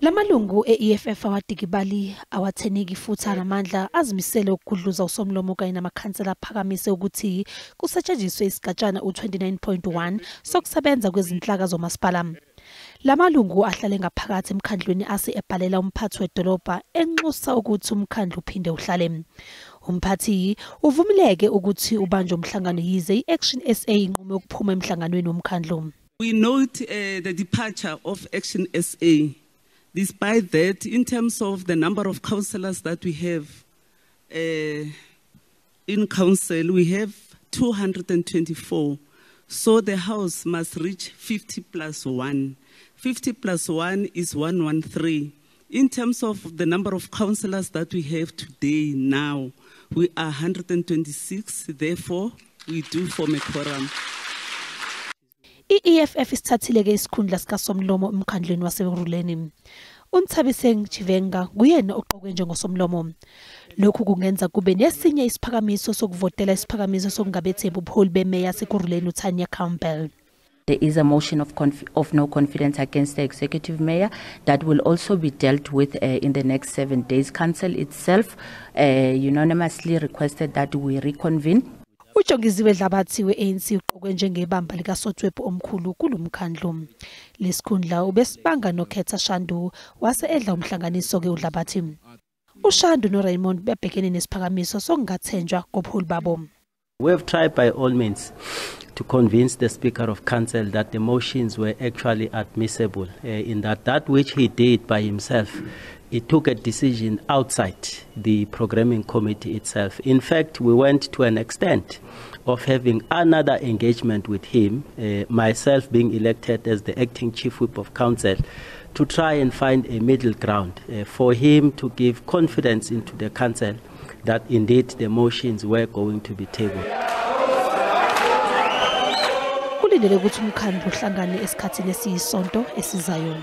Lamalungu e-EFF awadikibali awatheneki futhi anamandla azimisele ukudluza usomlomo kanye namakhansela aphakamise ukuthi kusetshenziswe isigatshana u29.1 sokusebenza kwezinhlaka zomasipala. Lamalungu ahlale ngaphakathi emkhandlweni ase ebhalela umphathi wedolobha enxusa ukuthi umkhandlu uphinde uhlale. Umphathi uvumileke ukuthi ubanje umhlangano yize i-Action SA inqume ukuphuma emhlanganweni womkhandlu. We note the departure of Action SA. Despite that, in terms of the number of councillors that we have in council, we have 224. So the House must reach 50 plus 1. 50 plus 1 is 113. In terms of the number of councillors that we have today now, we are 126. Therefore, we do form a quorum. I-EFF isithathile ke isikhundla sikasomlomo umkhandlweni wase-ekuRhuleni. U-Nthabiseng Tshivenga nguyena oqokwe njengosomlomo. Lokhu kungenza kube nesinye isiphakamiso sokuvotela isiphakamiso sokungabethembi ubuholi bemeya ekuRhuleni uTanya Campbell. There is a motion of no confidence against the executive mayor that will also be dealt with in the next 7 days. Council itself unanimously requested that we reconvene. Ujongiziwe Dlabathi we-ANC uqokwe njengebamba likasotwebhu omkhulu kulumkhandlu. Lesikhundla ubesibanga noKhetha Shandu wase edla umhlanganiso ke uDlabathi. uShandu no-Raymond bebhekene nesiphakamiso sokungathenjwa kobuholi babo. We have tried by all means to convince the Speaker of Council that the motions were actually admissible, in that which he did by himself, he took a decision outside the programming committee itself. In fact, we went to an extent of having another engagement with him, myself being elected as the acting chief whip of council, to try and find a middle ground for him to give confidence into the council that indeed the motions were going to be tabled. Kulindele ukuthi umkhandlu uhlangane esikhathini esiyisonto esizayo.